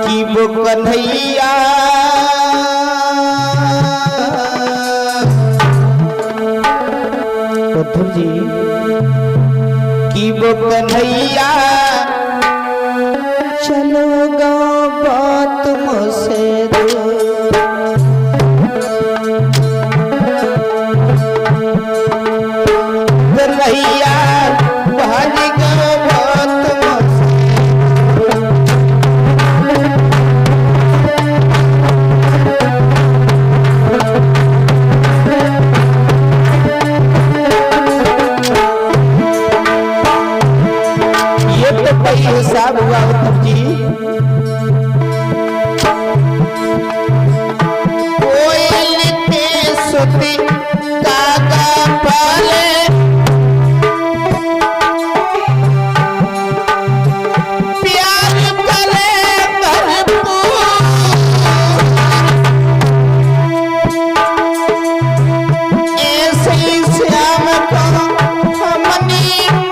कि वो कन्हैया उद्धव जी कि वो कन्हैया चलो गाँव बात मुझसे कन्हैया भाजी गाँव बात हिसाब हुआ उद्धव जी। कोयल के सुती कागा पाले प्यार करे भरपूर ऐसे ही श्याम को हमने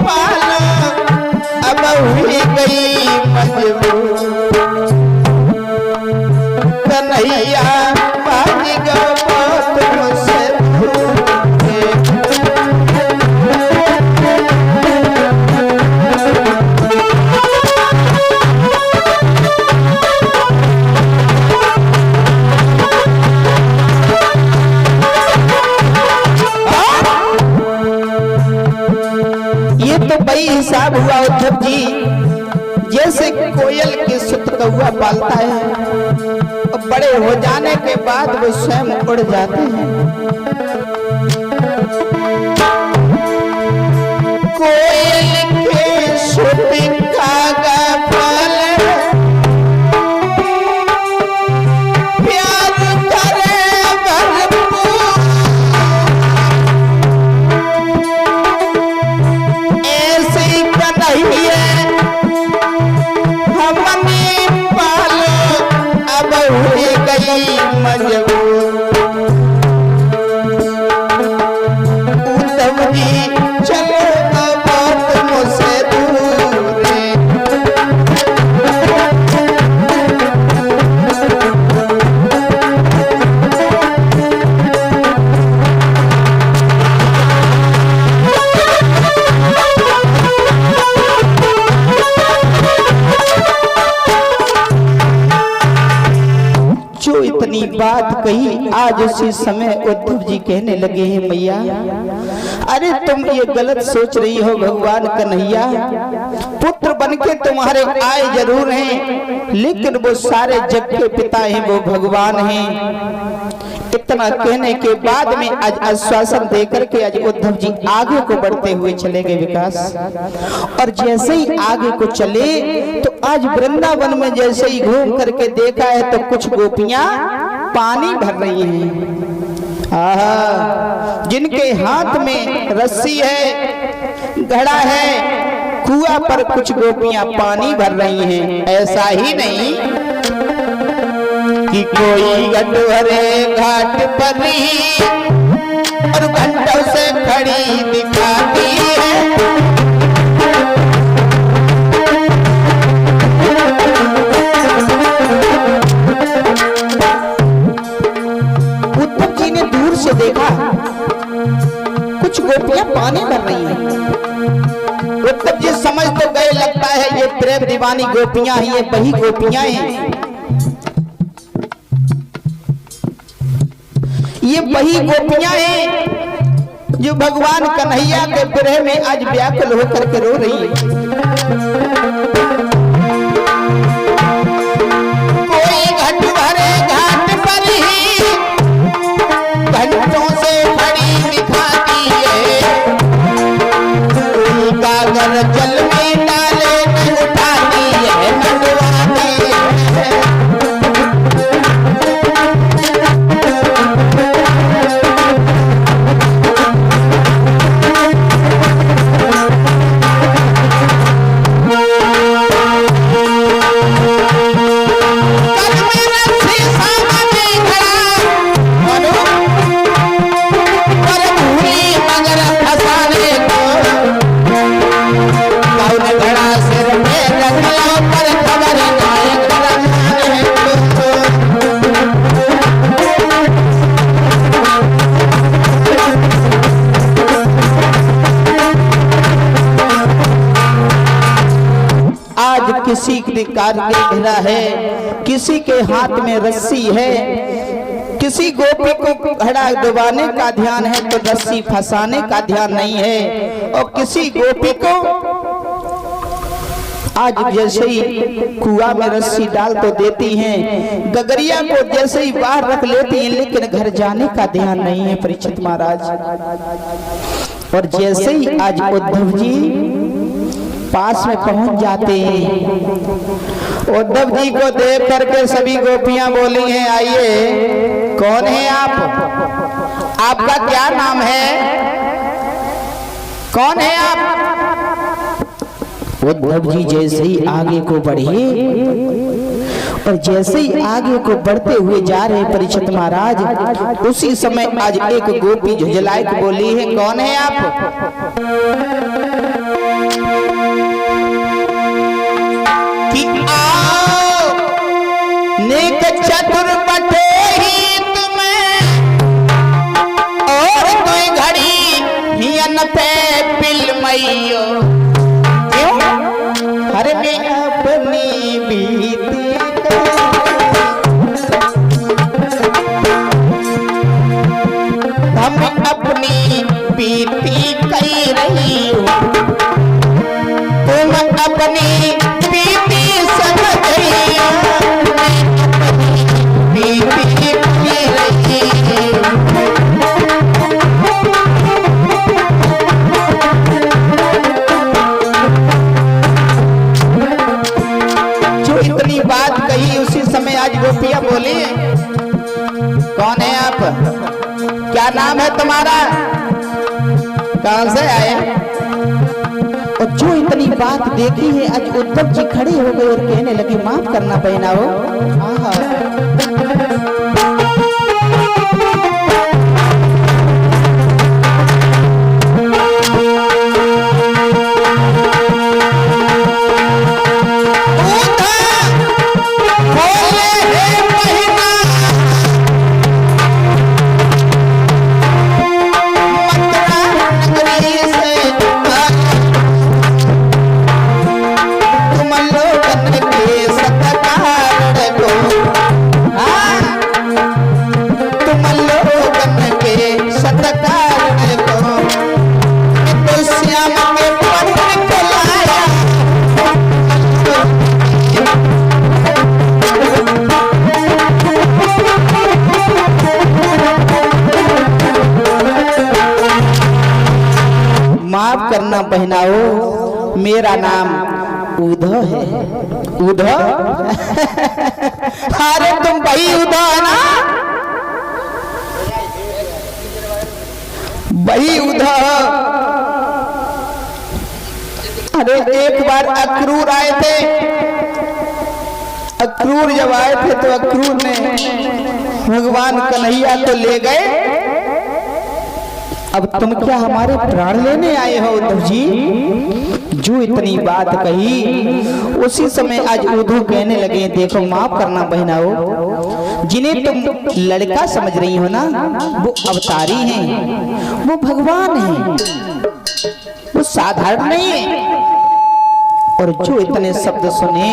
पाला अब हुई गई मजबूर कन्हैया भागी गो बात मुझसे ये तो बड़ी हिसाब हुआ उद्धव जी। जैसे कोयल के सुत कौआ पालता है और बड़े हो जाने के बाद वो स्वयं उड़ जाते हैं। कोयल के सुत कागा पाले प्यार करे भरपूर ऐसे कन्हैया हमने पालो अब हुई गई मजबूर उद्धव जी चलो बात मुझसे दूर जो इतनी बात कही आज उसी समय उद्धव जी कहने लगे हैं मैया अरे तुम ये गलत सोच रही हो। भगवान कन्हैया पुत्र बनके तुम्हारे आए जरूर हैं लेकिन वो सारे जग के पिता हैं, वो भगवान हैं। इतना कहने के बाद में आज आश्वासन देकर के आज उद्धव जी आगे को बढ़ते हुए चले गए विकास। और जैसे ही आगे को चले तो आज वृंदावन में जैसे ही घूम करके देखा है तो कुछ गोपियां पानी भर रही हैं। आहा, जिनके हाथ में रस्सी है, घड़ा है, कुआं पर कुछ गोपियां पानी भर रही हैं। ऐसा ही नहीं कि कोई गटवरे घाट पर और घंटों से खड़ी दिखाती है। उद्धव जी ने दूर से देखा कुछ गोपियां पानी भर रही हैं। उद्धव जी समझ तो गए लगता है ये प्रेम दीवानी गोपियां हैं, ये वही गोपियां हैं, ये वही गोपियां हैं जो भगवान कन्हैया के विरह में आज व्याकुल होकर के रो रही है। कोई घट भरे घाट पर ही घंटों से खड़ी दिखाती है। उनका घर जल में डाले न उठाती है, मंगवाती है। किसी के कार के घेरा है, किसी के हाथ में रस्सी है, किसी गोपी को घड़ा डुबाने का ध्यान है तो रस्सी फंसाने का ध्यान नहीं है, और किसी गोपी को आज जैसे ही कुआं में रस्सी डाल तो देती हैं, गगरिया को जैसे ही बाहर रख लेती हैं, लेकिन घर जाने का ध्यान नहीं है परीक्षित महाराज। और जैसे ही आज उद्धव जी पास में पहुंच जाते हैं, उद्धव जी को देख करके सभी गोपियां बोली हैं, आइए कौन है आप, आपका क्या नाम है, कौन है आप। उद्धव जी जैसे ही आगे को बढ़े और जैसे ही आगे को बढ़ते हुए जा रहे परीक्षित महाराज, उसी समय आज एक गोपी झुंझलाए के बोली है, कौन है आप। कि आओ नेक चतुर बटे ही तुम्हें, और कोई घड़ी हियन पे पिल मैयो, हर में अपनी बीती हम अपनी बीती कह रही हो, तुम अपनी बीती समझ रही हो, बीती कह रही हो। बात कही उसी समय आज गोपियां बोली, कौन है आप, क्या नाम है तुम्हारा, कहां से आए। और जो इतनी बात देखी है आज उद्धव जी खड़े हो गए और कहने लगे, माफ करना बहना हो। माफ करना बहनाओ, मेरा नाम उद्धव है। उद्धव अरे तुम वही उद्धव है ना, वही उद्धव। अरे एक बार अक्रूर आए थे, अक्रूर जब आए थे तो अक्रूर ने भगवान कन्हैया तो ले गए, अब तुम क्या हमारे प्राण लेने आए हो उद्धव जी। जो इतनी बात कही उसी समय आज उद्धव कहने लगे, देखो माफ करना बहनाओ, जिन्हें तुम लड़का समझ रही हो ना, वो अवतारी हैं, वो भगवान हैं, वो साधारण नहीं है। और जो इतने शब्द सुने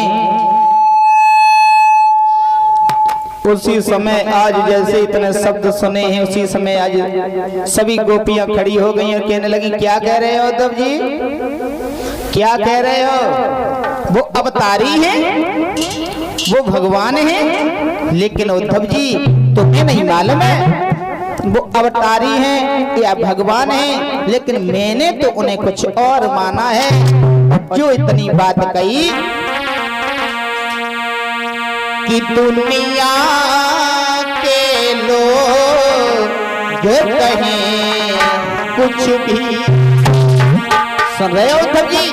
उसी समय आज जैसे इतने शब्द सुने हैं, उसी समय आज सभी गोपियां खड़ी हो गई और कहने लगी, क्या कह रहे हो उद्धव जी, क्या कह रहे हो, वो अवतारी हैं, वो भगवान हैं, लेकिन उद्धव जी तुम्हें नहीं मालूम है वो अवतारी हैं या भगवान हैं, लेकिन मैंने तो उन्हें कुछ और माना है। जो इतनी बात कही कि दुनिया के लोग जो कहें कुछ भी, सुन रहे हो उद्धव जी,